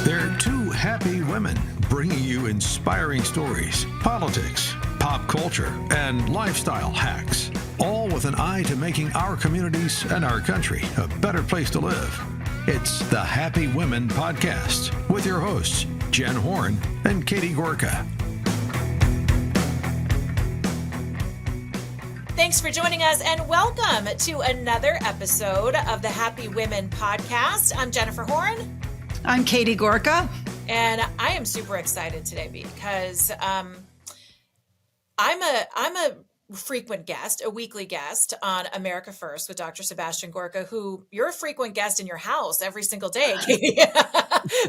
They're two happy women bringing you inspiring stories, politics, pop culture, and lifestyle hacks, all with an eye to making our communities and our country a better place to live. It's the Happy Women Podcast with your hosts, Jen Horn and Katie Gorka. Thanks for joining us and welcome to another episode of the Happy Women Podcast. I'm Jennifer Horn. I'm Katie Gorka. And I am super excited today because I'm a frequent guest, a weekly guest on America First with Dr. Sebastian Gorka, who you're a frequent guest in your house every single day, Katie,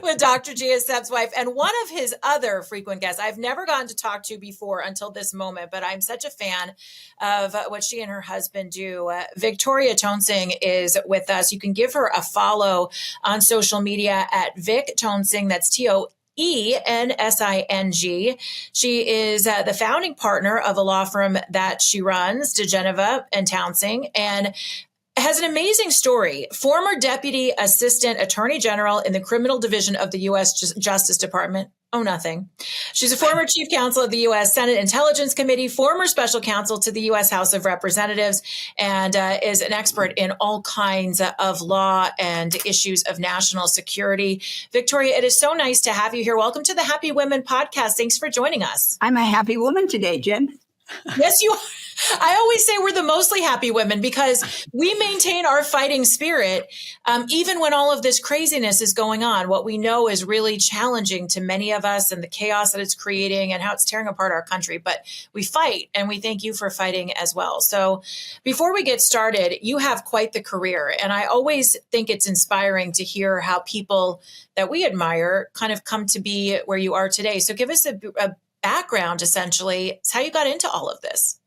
with Dr. Gia Sepp's wife. And one of his other frequent guests I've never gotten to talk to before until this moment, but I'm such a fan of what she and her husband do. Victoria Toensing is with us. You can give her a follow on social media at Vic Toensing. That's Toensing. She is the founding partner of a law firm that she runs, diGeneva and Toensing, and has an amazing story. Former Deputy Assistant Attorney General in the Criminal Division of the U.S. Justice Department. Oh, nothing. She's a former Chief Counsel of the U.S. Senate Intelligence Committee, former Special Counsel to the U.S. House of Representatives, and is an expert in all kinds of law and issues of national security. Victoria, it is so nice to have you here. Welcome to the Happy Women Podcast. Thanks for joining us. I'm a happy woman today, Jen. Yes, you are. I always say we're the mostly happy women because we maintain our fighting spirit, even when all of this craziness is going on. What we know is really challenging to many of us and the chaos that it's creating and how it's tearing apart our country. But we fight, and we thank you for fighting as well. So before we get started, you have quite the career. And I always think it's inspiring to hear how people that we admire kind of come to be where you are today. So give us a background, essentially. It's how you got into all of this.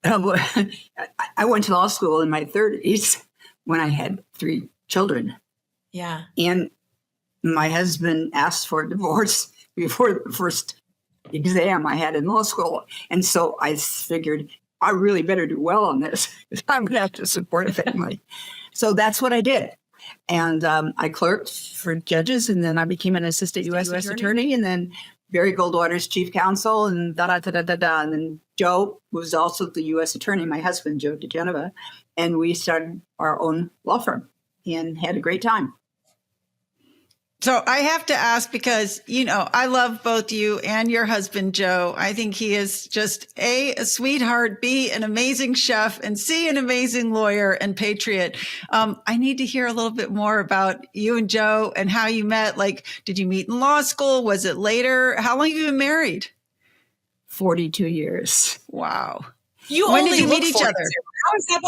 I went to law school in my 30s when I had 3 children. Yeah. And my husband asked for a divorce before the first exam I had in law school. And so I figured I really better do well on this because I'm going to have to support a family. So that's what I did. And I clerked for judges, and then I became an assistant U.S. attorney, and then Barry Goldwater's chief counsel, and da-da-da-da-da-da. And then Joe was also the U.S. attorney, my husband, Joe diGeneva, and we started our own law firm and had a great time. So I have to ask because, I love both you and your husband, Joe. I think he is just A, a sweetheart, B, an amazing chef, and C, an amazing lawyer and patriot. I need to hear a little bit more about you and Joe and how you met. Like, did you meet in law school? Was it later? How long have you been married? 42 years. Wow. When did you meet each other? How is that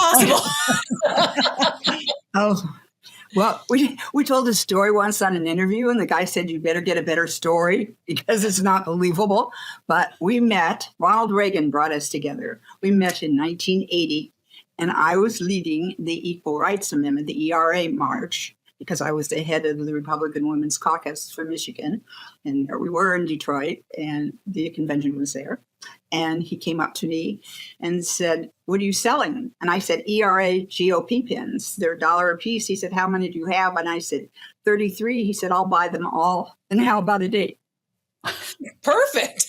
possible? Well, we told a story once on an interview, and the guy said, you better get a better story because it's not believable. But we met, Ronald Reagan brought us together. We met in 1980, and I was leading the Equal Rights Amendment, the ERA march, because I was the head of the Republican Women's Caucus for Michigan. And there we were in Detroit, and the convention was there. And he came up to me and said, what are you selling? And I said, ERA GOP pins. They're $1 a piece. He said, how many do you have? And I said, 33. He said, I'll buy them all. And how about a date? Perfect.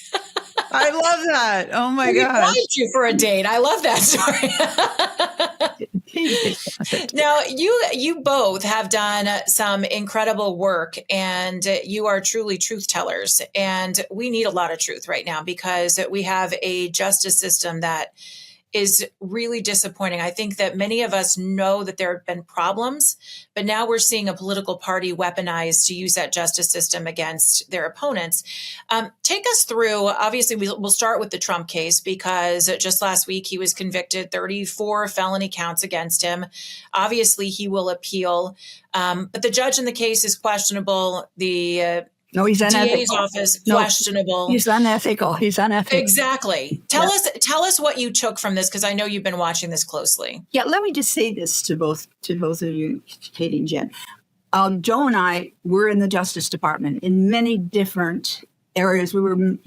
I love that. Oh my gosh. We you for a date. I love that story. Now, you both have done some incredible work, and you are truly truth tellers. And we need a lot of truth right now because we have a justice system that is really disappointing. I think that many of us know that there have been problems, but now we're seeing a political party weaponized to use that justice system against their opponents. Take us through, obviously, we'll start with the Trump case because just last week he was convicted, 34 felony counts against him. Obviously, he will appeal, but the judge in the case is questionable. No, he's unethical. DA's office, questionable. He's unethical. Exactly. Tell us what you took from this, because I know you've been watching this closely. Yeah, let me just say this to both of you, Katie and Jen. Joe and I were in the Justice Department in many different areas. We were,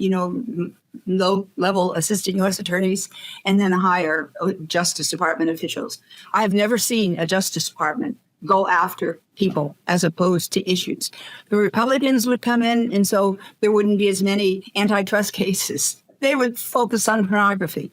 low-level assistant U.S. attorneys and then higher Justice Department officials. I have never seen a Justice Department go after people as opposed to issues. The Republicans would come in, and so there wouldn't be as many antitrust cases. They would focus on pornography.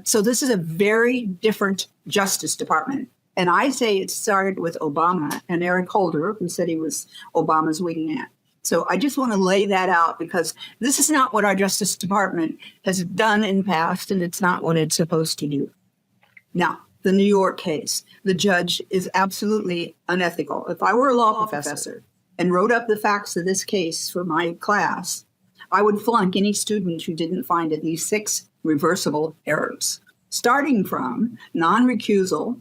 So this is a very different Justice Department. And I say it started with Obama and Eric Holder, who said he was Obama's wingman. So I just want to lay that out, because this is not what our Justice Department has done in the past, and it's not what it's supposed to do. Now, the New York case, the judge is absolutely unethical. If I were a law professor and wrote up the facts of this case for my class, I would flunk any student who didn't find at least 6 reversible errors, starting from non-recusal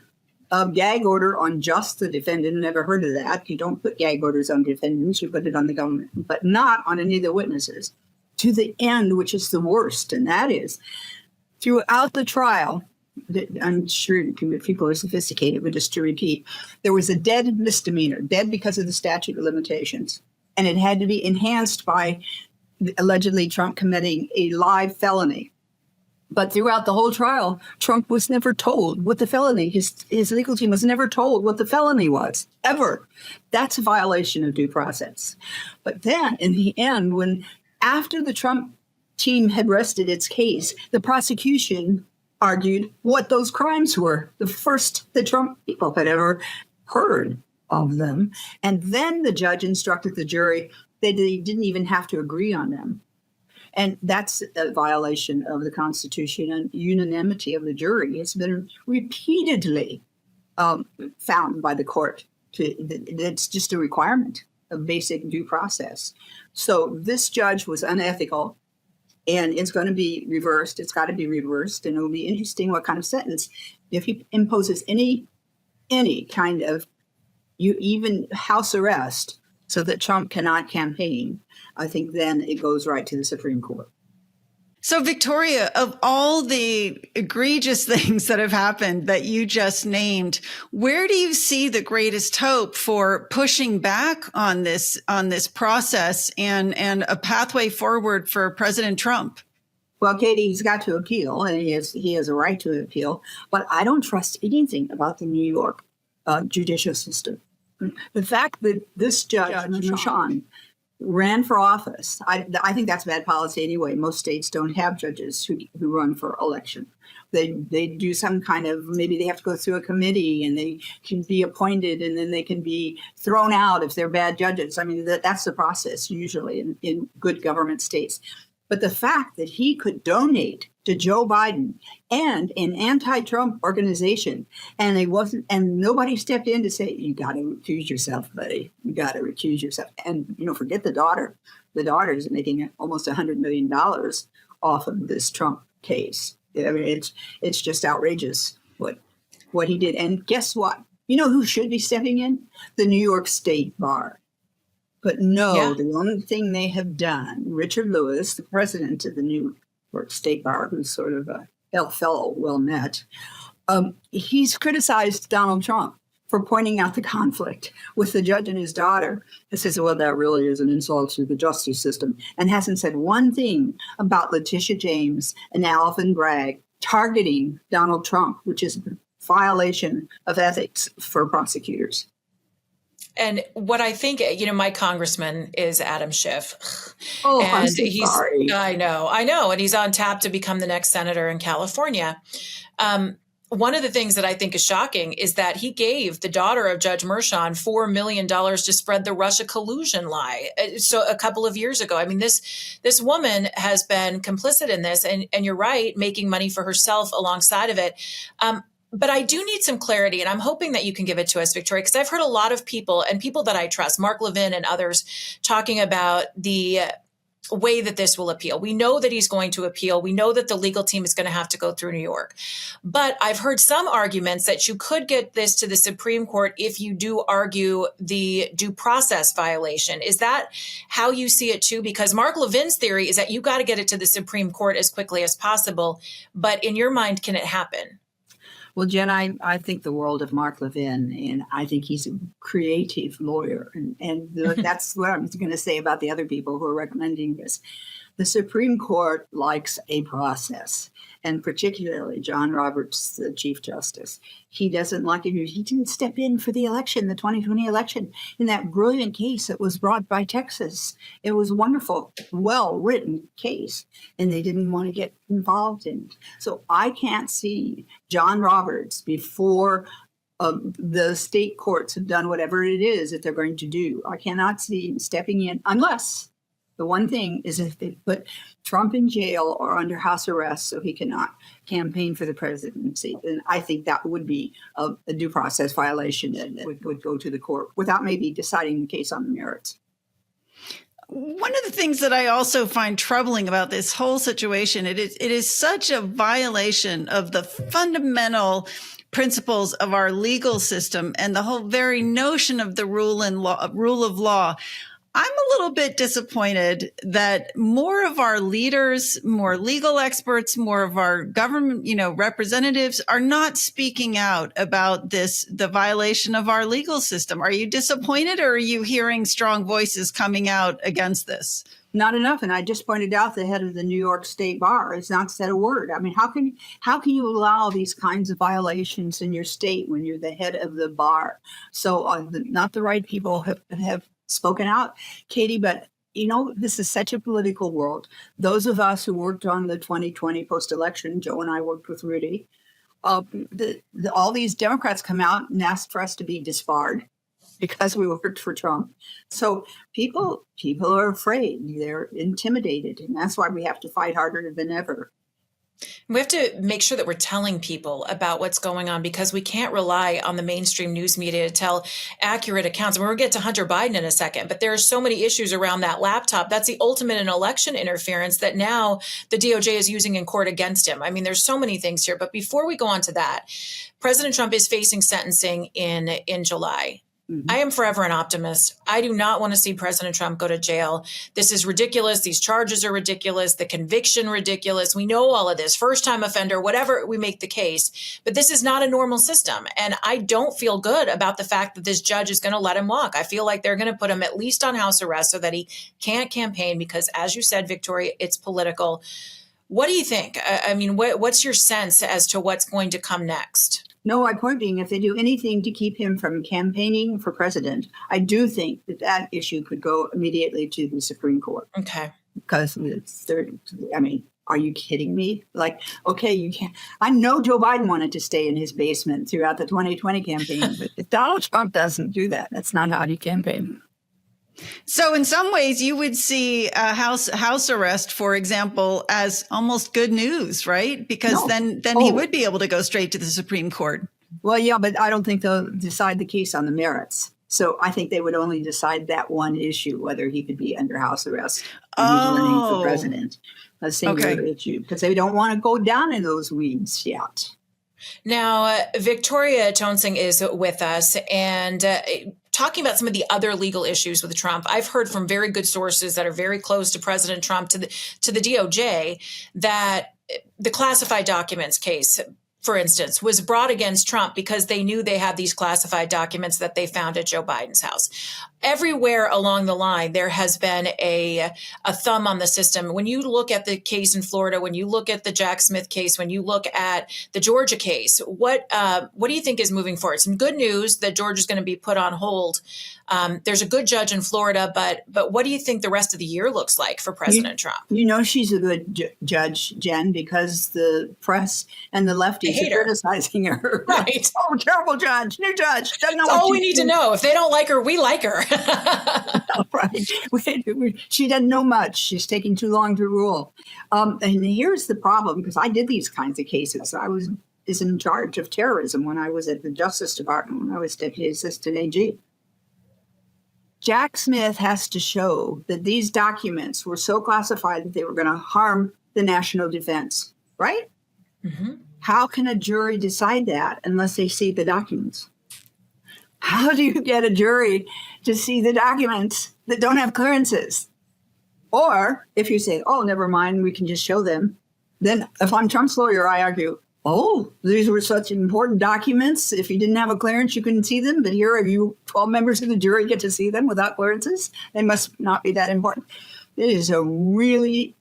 of gag order on just the defendant. Never heard of that. You don't put gag orders on defendants, you put it on the government, but not on any of the witnesses. To the end, which is the worst, and that is throughout the trial, I'm sure people are sophisticated, but just to repeat, there was a dead misdemeanor, dead because of the statute of limitations, and it had to be enhanced by allegedly Trump committing a live felony. But throughout the whole trial, Trump was never told what the felony, his legal team was never told what the felony was, ever. That's a violation of due process. But then in the end, when after the Trump team had rested its case, the prosecution argued what those crimes were, the first the Trump people had ever heard of them. And then the judge instructed the jury that they didn't even have to agree on them. And that's a violation of the Constitution, and unanimity of the jury has been repeatedly found by the court. It's just a requirement of basic due process. So this judge was unethical, and it's going to be reversed. It's got to be reversed, and it'll be interesting what kind of sentence. If he imposes any kind of even house arrest so that Trump cannot campaign, I think then it goes right to the Supreme Court. So, Victoria, of all the egregious things that have happened that you just named, where do you see the greatest hope for pushing back on this process and a pathway forward for President Trump? Well, Katie, he's got to appeal, and he has a right to appeal. But I don't trust anything about the New York judicial system. The fact that this judge, Merchan, ran for office, I think that's bad policy anyway. Most states don't have judges who run for election. They do some kind of, maybe they have to go through a committee and they can be appointed and then they can be thrown out if they're bad judges. I mean, that's the process usually in good government states. But the fact that he could donate to Joe Biden and an anti-Trump organization, and nobody stepped in to say, you got to recuse yourself, buddy. You got to recuse yourself. And, forget the daughter. The daughter is making almost $100 million off of this Trump case. I mean, it's just outrageous what he did. And guess what? You know who should be stepping in? The New York State Bar. But no, The only thing they have done, Richard Lewis, the president of the New York State Bar, who's sort of a fellow well met, he's criticized Donald Trump for pointing out the conflict with the judge and his daughter. He says, well, that really is an insult to the justice system, and hasn't said one thing about Letitia James and Alvin Bragg targeting Donald Trump, which is a violation of ethics for prosecutors. And what I think, my congressman is Adam Schiff. Oh, and I'm so sorry. I know. And he's on tap to become the next senator in California. One of the things that I think is shocking is that he gave the daughter of Judge Merchan $4 million to spread the Russia collusion lie. So a couple of years ago, I mean, this woman has been complicit in this, and you're right, making money for herself alongside of it. But I do need some clarity, and I'm hoping that you can give it to us, Victoria, because I've heard a lot of people and people that I trust, Mark Levin and others, talking about the way that this will appeal. We know that he's going to appeal. We know that the legal team is going to have to go through New York. But I've heard some arguments that you could get this to the Supreme Court if you do argue the due process violation. Is that how you see it too? Because Mark Levin's theory is that you got to get it to the Supreme Court as quickly as possible. But in your mind, can it happen? Well, Jen, I think the world of Mark Levin, and I think he's a creative lawyer. And that's what I'm going to say about the other people who are recommending this. The Supreme Court likes a process, and particularly John Roberts, the Chief Justice. He doesn't like it. He didn't step in for the election, the 2020 election, in that brilliant case that was brought by Texas. It was a wonderful, well-written case, and they didn't want to get involved in it. So I can't see John Roberts before the state courts have done whatever it is that they're going to do. I cannot see him stepping in unless the one thing is if they put Trump in jail or under house arrest so he cannot campaign for the presidency. And I think that would be a due process violation that would go to the court without maybe deciding the case on the merits. One of the things that I also find troubling about this whole situation, it is such a violation of the fundamental principles of our legal system and the whole very notion of the rule of law. I'm a little bit disappointed that more of our leaders, more legal experts, more of our government, representatives are not speaking out about the violation of our legal system. Are you disappointed, or are you hearing strong voices coming out against this? Not enough. And I just pointed out the head of the New York State Bar has not said a word. I mean, how can you allow these kinds of violations in your state when you're the head of the bar? So not the right people have spoken out, Katie, but this is such a political world. Those of us who worked on the 2020 post-election, Joe and I worked with Rudy, all these Democrats come out and ask for us to be disbarred because we worked for Trump. So people are afraid. They're intimidated. And that's why we have to fight harder than ever. We have to make sure that we're telling people about what's going on, because we can't rely on the mainstream news media to tell accurate accounts. And we'll get to Hunter Biden in a second, but there are so many issues around that laptop. That's the ultimate in election interference that now the DOJ is using in court against him. I mean, there's so many things here. But before we go on to that, President Trump is facing sentencing in July. I am forever an optimist. I do not want to see President Trump go to jail. This is ridiculous. These charges are ridiculous. The conviction ridiculous. We know all of this. First time offender, whatever we make the case. But this is not a normal system. And I don't feel good about the fact that this judge is going to let him walk. I feel like they're going to put him at least on house arrest so that he can't campaign because, as you said, Victoria, it's political. What do you think? I mean, what's your sense as to what's going to come next? No, my point being, if they do anything to keep him from campaigning for president, I do think that issue could go immediately to the Supreme Court. Okay. Because are you kidding me? Like, okay, you can't. I know Joe Biden wanted to stay in his basement throughout the 2020 campaign, but if Donald Trump doesn't do that, that's not how you campaign. So in some ways, you would see a house arrest, for example, as almost good news, right? Because then he would be able to go straight to the Supreme Court. Well, yeah, but I don't think they'll decide the case on the merits. So I think they would only decide that one issue, whether he could be under house arrest when he's running for president. A singular issue, because they don't want to go down in those weeds yet. Now, Victoria Toensing is with us, and talking about some of the other legal issues with Trump. I've heard from very good sources that are very close to President Trump, to the DOJ, that the classified documents case, for instance, was brought against Trump because they knew they had these classified documents that they found at Joe Biden's house. Everywhere along the line, there has been a thumb on the system. When you look at the case in Florida, when you look at the Jack Smith case, when you look at the Georgia case, what do you think is moving forward? Some good news that Georgia's going to be put on hold. There's a good judge in Florida, but what do you think the rest of the year looks like for President Trump? She's a good judge, Jen, because the press and the lefties are criticizing her. Right. Oh, terrible judge, new judge. Doesn't know That's all we need to know. If they don't like her, we like her. Right. She doesn't know much. She's taking too long to rule. And here's the problem, because I did these kinds of cases. I was in charge of terrorism when I was at the Justice Department, when I was Deputy Assistant AG. Jack Smith has to show that these documents were so classified that they were going to harm the national defense, right? Mm-hmm. How can a jury decide that unless they see the documents? How do you get a jury to see the documents that don't have clearances? Or if you say, oh, never mind, we can just show them. Then if I'm Trump's lawyer, I argue, oh, these were such important documents. If you didn't have a clearance, you couldn't see them. But here, you 12 members of the jury get to see them without clearances. They must not be that important. It is a really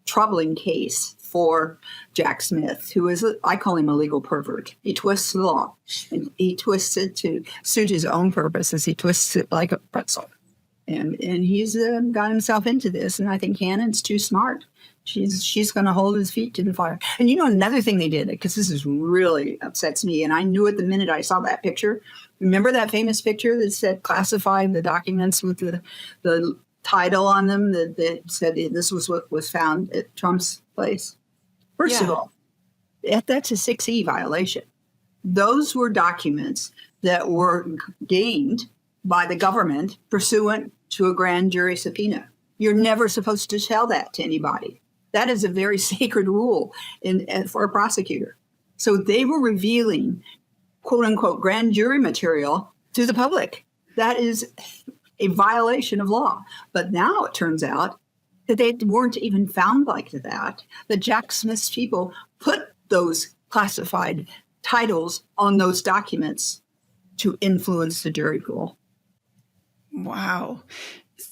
troubling case for Jack Smith, who is, I call him a legal pervert. He twists the law, and he twists it to suit his own purposes. He twists it like a pretzel. And he's got himself into this, and I think Hannon's too smart. She's going to hold his feet to the fire. And another thing they did, because this is really upsets me, and I knew it the minute I saw that picture. Remember that famous picture that said classified the documents with the title on them that said this was what was found at Trump's place? First of all, that's a 6E violation. Those were documents that were gained by the government pursuant to a grand jury subpoena. You're never supposed to tell that to anybody. That is a very sacred rule for a prosecutor. So they were revealing, quote unquote, grand jury material to the public. That is a violation of law. But now it turns out that they weren't even found like that. The Jack Smith's people put those classified titles on those documents to influence the jury pool. Wow.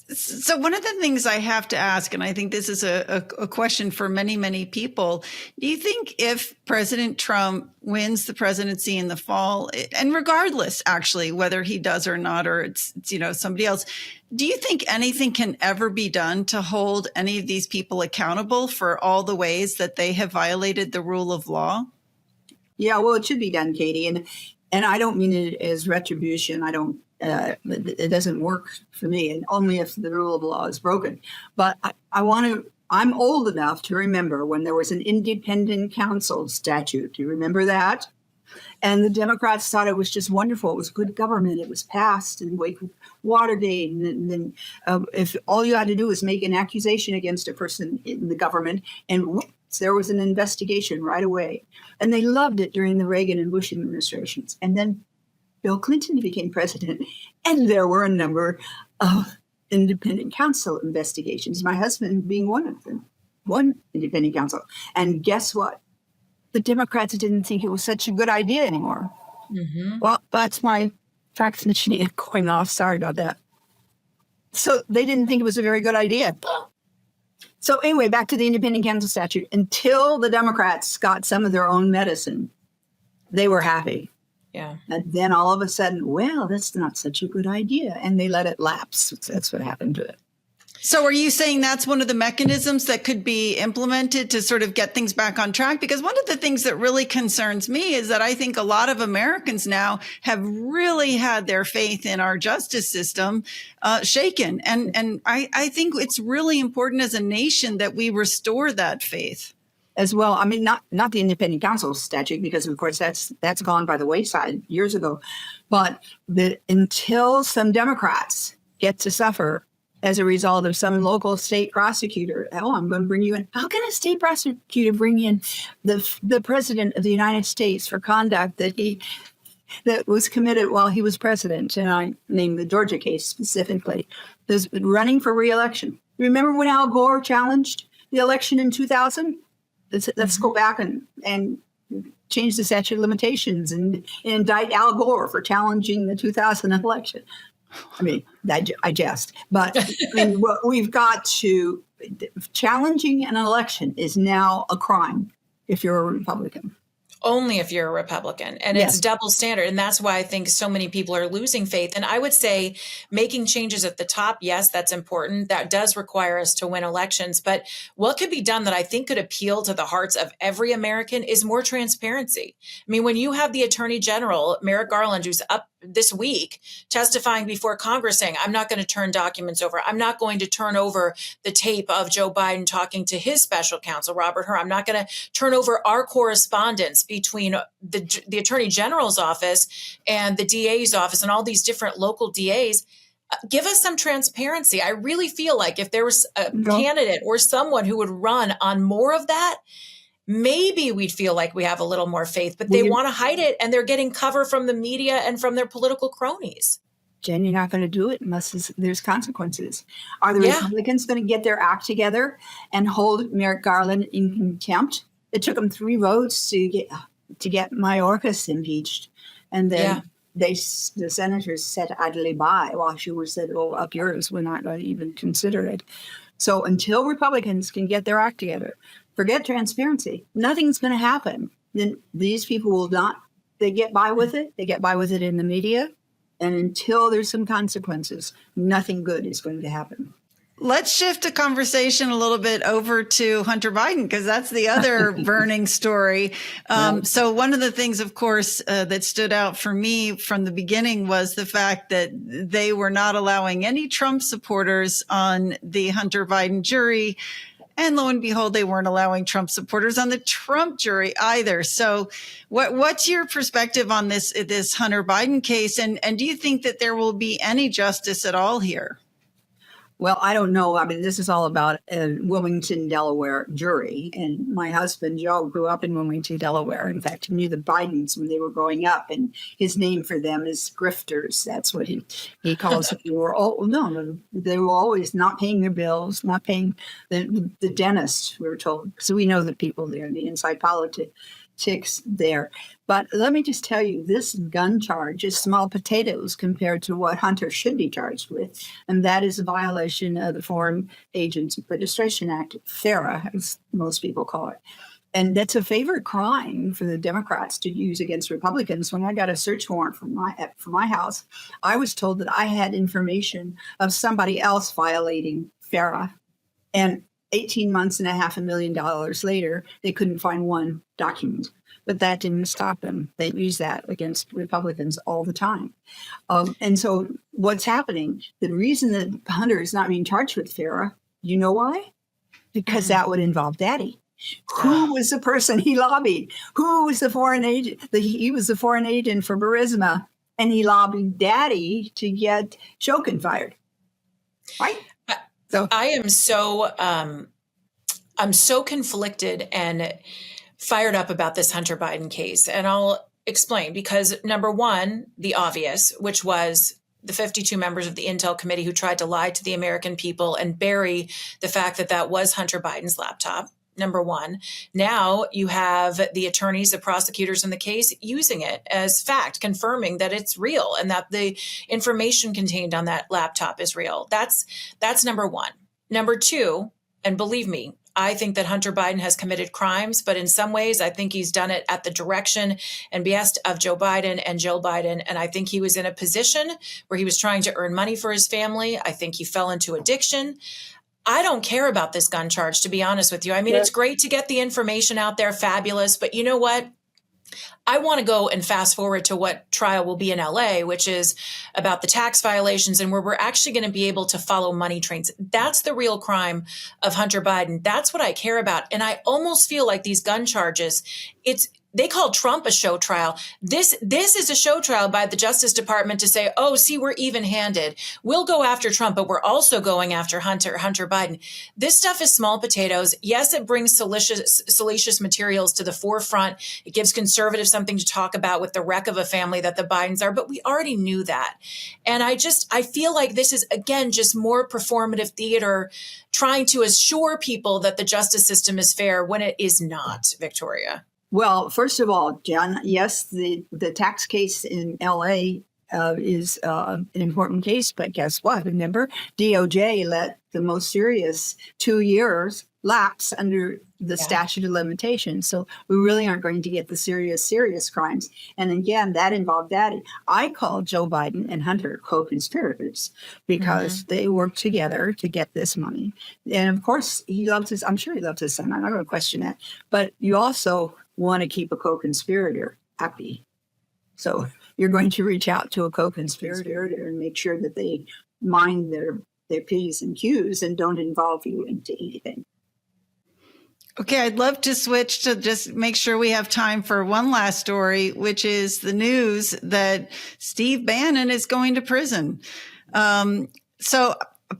So one of the things I have to ask, and I think this is a question for many, many people, do you think if President Trump wins the presidency in the fall, and regardless, actually, whether he does or not, or it's somebody else, do you think anything can ever be done to hold any of these people accountable for all the ways that they have violated the rule of law? Yeah, well, it should be done, Katie. And I don't mean it as retribution. It doesn't work for me, and only if the rule of law is broken. But I'm old enough to remember when there was an independent counsel statute. Do you remember that? And the Democrats thought it was just wonderful. It was good government. It was passed in wake of Watergate. And then if all you had to do was make an accusation against a person in the government, and whoops, there was an investigation right away. And they loved it during the Reagan and Bush administrations. And then Bill Clinton became president, and there were a number of independent counsel investigations, my husband being one of them, one independent counsel. And guess what? The Democrats didn't think it was such a good idea anymore. Mm-hmm. Well, that's my fax machine going off. Sorry about that. So they didn't think it was a very good idea. So anyway, back to the independent counsel statute. Until the Democrats got some of their own medicine, they were happy. Yeah. And then all of a sudden, well, that's not such a good idea. And they let it lapse. That's what happened to it. So are you saying that's one of the mechanisms that could be implemented to sort of get things back on track? Because one of the things that really concerns me is that I think a lot of Americans now have really had their faith in our justice system shaken. And I think it's really important as a nation that we restore that faith. As well, I mean, not the independent counsel statute, because of course that's gone by the wayside years ago. But until some Democrats get to suffer as a result of some local state prosecutor, I'm going to bring you in. How can a state prosecutor bring in the president of the United States for conduct that was committed while he was president? And I named the Georgia case specifically. There's running for re-election. Remember when Al Gore challenged the election in 2000? Let's go back and change the statute of limitations and indict Al Gore for challenging the 2000 election. I mean, I jest. But we've got to, challenging an election is now a crime if you're a Republican. Only if you're a Republican. And Yes. It's double standard. And that's why I think so many people are losing faith. And I would say making changes at the top, yes, that's important. That does require us to win elections. But what could be done that I think could appeal to the hearts of every American is more transparency. I mean, when you have the Attorney General, Merrick Garland, who's up this week testifying before Congress saying, I'm not going to turn documents over. I'm not going to turn over the tape of Joe Biden talking to his special counsel, Robert Hur. I'm not going to turn over our correspondence between the Attorney General's office and the DA's office and all these different local DAs. Give us some transparency. I really feel like if there was a candidate or someone who would run on more of that, maybe we'd feel like we have a little more faith, but they want to hide it, and they're getting cover from the media and from their political cronies. Jen, you're not going to do it unless there's consequences. Are the Republicans going to get their act together and hold Merrick Garland in contempt? It took them 3 votes to get Mayorkas impeached, and then the senators sat idly by while she was said, "Oh, up yours. We're not going to even consider it." So until Republicans can get their act together, forget transparency, nothing's going to happen. Then these people will not, they get by with it. They get by with it in the media. And until there's some consequences, nothing good is going to happen. Let's shift the conversation a little bit over to Hunter Biden, because that's the other burning story. So one of the things, of course, that stood out for me from the beginning was the fact that they were not allowing any Trump supporters on the Hunter Biden jury. And lo and behold, they weren't allowing Trump supporters on the Trump jury either. So what's your perspective on this Hunter Biden case? And do you think that there will be any justice at all here? Well, I don't know. I mean, this is all about a Wilmington, Delaware jury. And my husband, Joe, grew up in Wilmington, Delaware. In fact, he knew the Bidens when they were growing up. And his name for them is grifters. That's what he calls it. They were always not paying their bills, not paying the dentist, we were told. So we know the people there, the inside politics there. But let me just tell you, this gun charge is small potatoes compared to what Hunter should be charged with. And that is a violation of the Foreign Agents Registration Act, FARA, as most people call it. And that's a favorite crime for the Democrats to use against Republicans. When I got a search warrant for my house, I was told that I had information of somebody else violating FARA. And 18 months and $500,000 later, they couldn't find one document. But that didn't stop them. They use that against Republicans all the time. And so what's happening, the reason that Hunter is not being charged with FARA, you know why? Because that would involve Daddy. Who was the person he lobbied? Who was the foreign agent? He was the foreign agent for Burisma, and he lobbied Daddy to get Shokin fired. Right? So I am I'm so conflicted and fired up about this Hunter Biden case. And I'll explain, because number one, the obvious, which was the 52 members of the Intel Committee who tried to lie to the American people and bury the fact that that was Hunter Biden's laptop. Number one. Now you have the attorneys, the prosecutors in the case using it as fact, confirming that it's real and that the information contained on that laptop is real. That's number one. Number two, and believe me, I think that Hunter Biden has committed crimes, but in some ways, I think he's done it at the direction and behest of Joe Biden and Jill Biden. And I think he was in a position where he was trying to earn money for his family. I think he fell into addiction. I don't care about this gun charge, to be honest with you. I mean, It's great to get the information out there, fabulous. But you know what? I want to go and fast forward to what trial will be in LA, which is about the tax violations and where we're actually going to be able to follow money trains. That's the real crime of Hunter Biden. That's what I care about. And I almost feel like these gun charges, they call Trump a show trial. This is a show trial by the Justice Department to say, oh, see, we're even-handed. We'll go after Trump, but we're also going after Hunter Biden. This stuff is small potatoes. Yes, it brings salacious materials to the forefront. It gives conservatives something to talk about with the wreck of a family that the Bidens are, but we already knew that. And I feel like this is, again, just more performative theater trying to assure people that the justice system is fair when it is not, Victoria. Well, first of all, Jen, yes, the tax case in L.A. Is an important case, but guess what? Remember, DOJ let the most serious 2 years lapse under the statute of limitations. So we really aren't going to get the serious crimes. And again, that involved Daddy. I call Joe Biden and Hunter co-conspirators because they worked together to get this money. And of course, I'm sure he loves his son. I'm not going to question that. But you also want to keep a co-conspirator happy. So you're going to reach out to a co-conspirator and make sure that they mind their P's and Q's and don't involve you into anything. Okay, I'd love to switch to just make sure we have time for one last story, which is the news that Steve Bannon is going to prison. So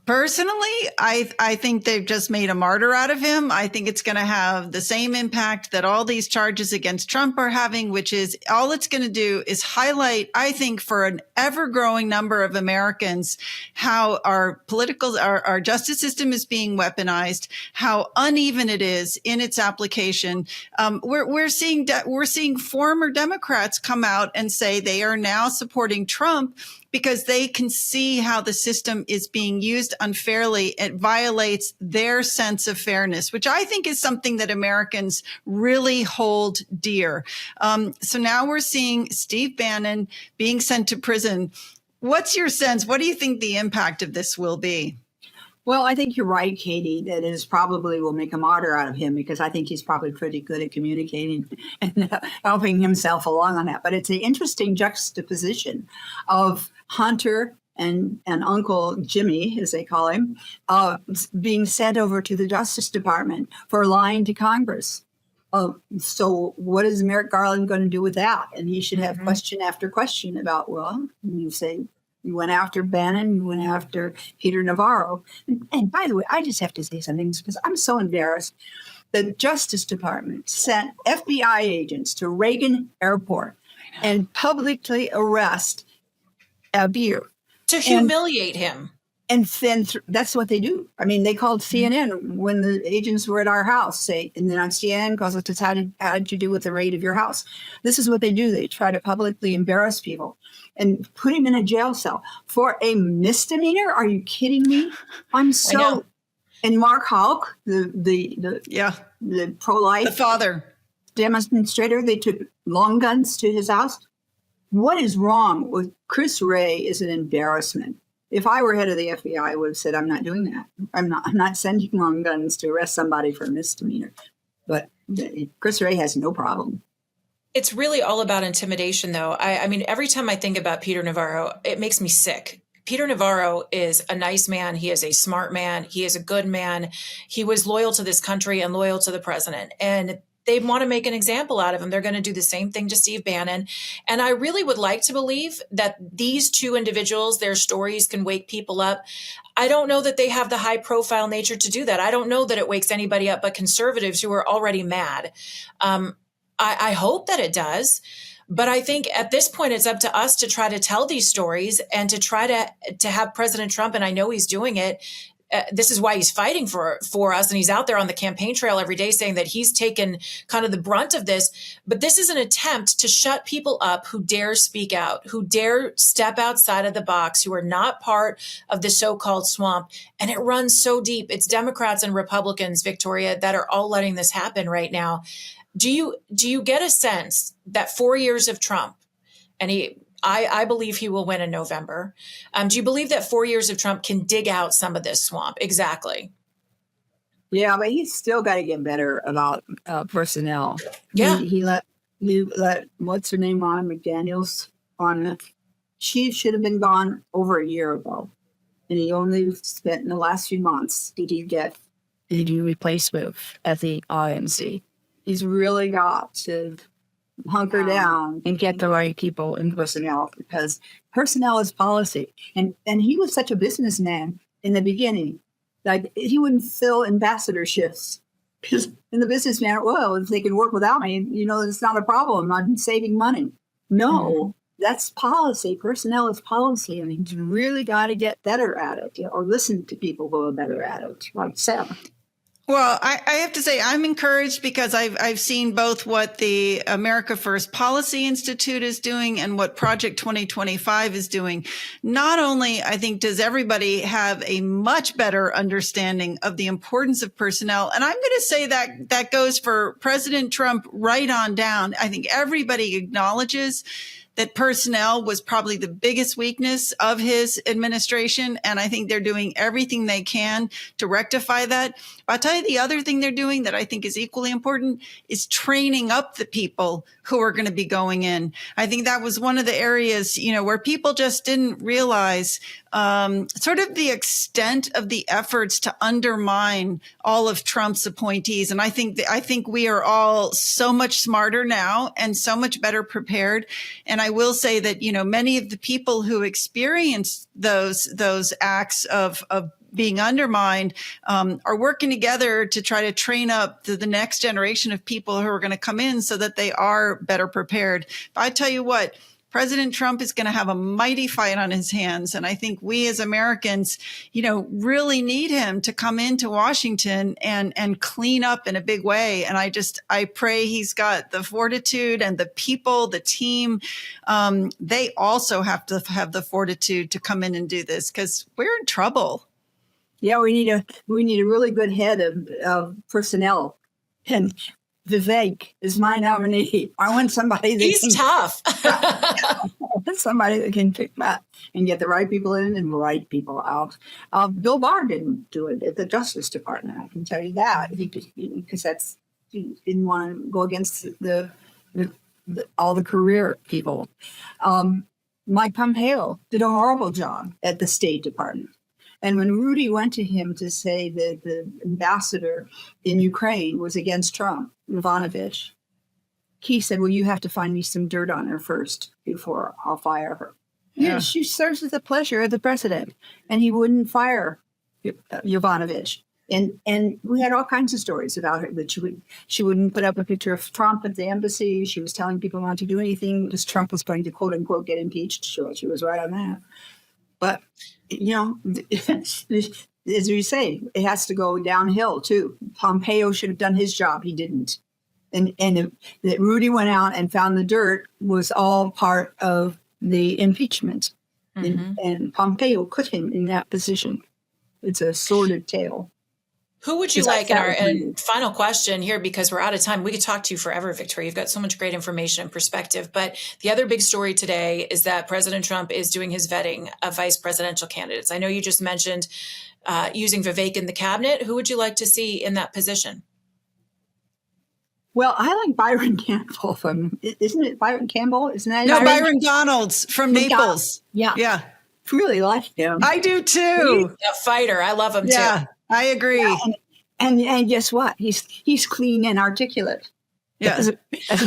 personally, I think they've just made a martyr out of him. I think it's going to have the same impact that all these charges against Trump are having, which is all it's going to do is highlight, I think, for an ever-growing number of Americans, how our justice system is being weaponized, how uneven it is in its application. We're seeing former Democrats come out and say they are now supporting Trump because they can see how the system is being used unfairly. It violates their sense of fairness, which I think is something that Americans really hold dear. So now we're seeing Steve Bannon being sent to prison. What's your sense? What do you think the impact of this will be? Well, I think you're right, Katie, that it is probably will make a martyr out of him, because I think he's probably pretty good at communicating and helping himself along on that. But it's an interesting juxtaposition of Hunter and Uncle Jimmy, as they call him, being sent over to the Justice Department for lying to Congress. So what is Merrick Garland going to do with that? And he should have question after question about, well, you say, you went after Bannon, you went after Peter Navarro. And by the way, I just have to say something because I'm so embarrassed. The Justice Department sent FBI agents to Reagan Airport and publicly arrest Abiy. To humiliate him. And then that's what they do. I mean, they called CNN when the agents were at our house, and then on CNN, because it decided how did you do with the raid of your house. This is what they do. They try to publicly embarrass people and put him in a jail cell for a misdemeanor. Are you kidding me? I'm so. And Mark Houck, the pro-life, the father demonstrator, they took long guns to his house. What is wrong with Chris Wray is an embarrassment. If I were head of the FBI, I would have said, I'm not doing that. I'm not sending long guns to arrest somebody for a misdemeanor. But Chris Wray has no problem. It's really all about intimidation, though. I mean, every time I think about Peter Navarro, it makes me sick. Peter Navarro is a nice man. He is a smart man. He is a good man. He was loyal to this country and loyal to the president. And they want to make an example out of him. They're going to do the same thing to Steve Bannon. And I really would like to believe that these two individuals, their stories can wake people up. I don't know that they have the high profile nature to do that. I don't know that it wakes anybody up but conservatives who are already mad. I hope that it does. But I think at this point, it's up to us to try to tell these stories and to try to have President Trump, and I know he's doing it, this is why he's fighting for us. And he's out there on the campaign trail every day saying that he's taken kind of the brunt of this. But this is an attempt to shut people up who dare speak out, who dare step outside of the box, who are not part of the so-called swamp. And it runs so deep. It's Democrats and Republicans, Victoria, that are all letting this happen right now. Do you get a sense that 4 years of Trump, and I believe he will win in November. Do you believe that 4 years of Trump can dig out some of this swamp? Exactly. Yeah, but he's still got to get better about personnel. Yeah. He let what's her name on McDaniels on. She should have been gone over a year ago. And he only spent in the last few months did he replace with at the INC. He's really got to hunker down and get the right people in personnel, because personnel is policy. And he was such a businessman in the beginning. Like, he wouldn't fill ambassadorships because in the businessman, well, if they can work without me, it's not a problem. I'm saving money. No, that's policy. Personnel is policy. And he's really got to get better at it, or listen to people who are better at it, like Sam. Well, I have to say I'm encouraged because I've seen both what the America First Policy Institute is doing and what Project 2025 is doing. Not only, I think, does everybody have a much better understanding of the importance of personnel, and I'm going to say that goes for President Trump right on down. I think everybody acknowledges that personnel was probably the biggest weakness of his administration. And I think they're doing everything they can to rectify that. But I'll tell you the other thing they're doing that I think is equally important is training up the people who are going to be going in. I think that was one of the areas, where people just didn't realize sort of the extent of the efforts to undermine all of Trump's appointees. And I think we are all so much smarter now and so much better prepared. And I will say that, many of the people who experienced those acts of being undermined are working together to try to train up the next generation of people who are going to come in so that they are better prepared. But I tell you what, President Trump is going to have a mighty fight on his hands. And I think we as Americans, really need him to come into Washington and clean up in a big way. And I pray he's got the fortitude and the people, the team. They also have to have the fortitude to come in and do this because we're in trouble. Yeah, we need a really good head of personnel. And Vivek is my nominee. I want somebody that He's tough. somebody that can pick that and get the right people in and the right people out. Bill Barr didn't do it at the Justice Department. I can tell you that because he didn't want to go against all the career people. Mike Pompeo did a horrible job at the State Department. And when Rudy went to him to say that the ambassador in Ukraine was against Trump, Yovanovitch, he said, well, you have to find me some dirt on her first before I'll fire her. Yeah. She serves at the pleasure of the president. And he wouldn't fire Yovanovitch. And we had all kinds of stories about her, that she wouldn't put up a picture of Trump at the embassy. She was telling people not to do anything because Trump was going to, quote unquote, get impeached. Sure, she was right on that. But, as we say, it has to go downhill, too. Pompeo should have done his job. He didn't. And that Rudy went out and found the dirt was all part of the impeachment. Mm-hmm. And Pompeo put him in that position. It's a sordid tale. Who would you like in our final question here, because we're out of time? We could talk to you forever, Victoria. You've got so much great information and perspective. But the other big story today is that President Trump is doing his vetting of vice presidential candidates. I know you just mentioned using Vivek in the cabinet. Who would you like to see in that position? Well, I like Byron Campbell isn't it Byron Campbell? Isn't that Byron Donalds from Naples. Yeah. Really like him. I do too. A fighter. I love him too. I agree. Yeah, and guess what? He's clean and articulate. Yeah. As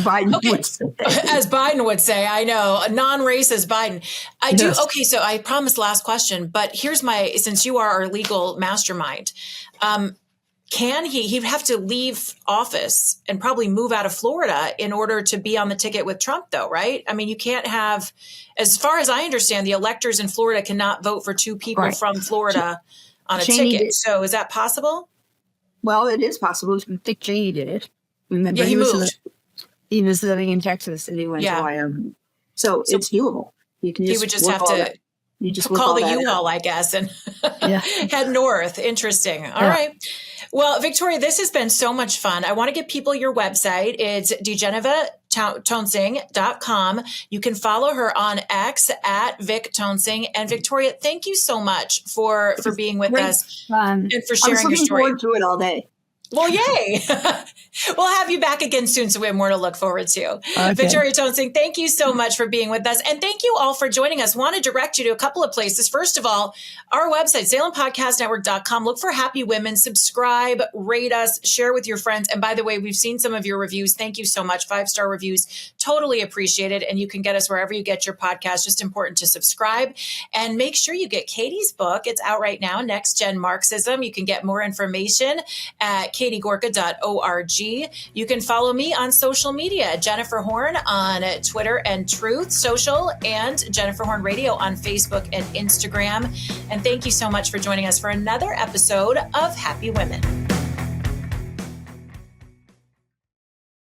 Biden would say. As Biden would say, I know. A non-racist Biden. I do. Yes. Okay, so I promised last question, but here's since you are our legal mastermind, can he'd have to leave office and probably move out of Florida in order to be on the ticket with Trump, though, right? I mean, you can't have, as far as I understand, the electors in Florida cannot vote for two people from Florida on a ticket. So is that possible? Well, it is possible. Dick Cheney did it. Remember, he moved. He was living in Texas and he went to Wyoming. So it's doable. You can he would just have to call the U-Haul, I guess, and head north. Interesting. All right. Well, Victoria, this has been so much fun. I want to give people your website. It's diGeneva.com. You can follow her on X at Vic Toensing. And Victoria, thank you so much for being with us and for sharing your story. I'm looking forward to it all day. Well, yay. We'll have you back again soon, so we have more to look forward to. Okay. Victoria Toensing, thank you so much for being with us. And thank you all for joining us. Want to direct you to a couple of places. First of all, our website, SalemPodcastNetwork.com. Look for Happy Women. Subscribe, rate us, share with your friends. And by the way, we've seen some of your reviews. Thank you so much. 5-star reviews. Totally appreciated. And you can get us wherever you get your podcast. Just important to subscribe. And make sure you get Katie's book. It's out right now, Next Gen Marxism. You can get more information at katiegorka.org. You can follow me on social media, Jennifer Horn on Twitter and Truth Social, and Jennifer Horn Radio on Facebook and Instagram. And thank you so much for joining us for another episode of Happy Women.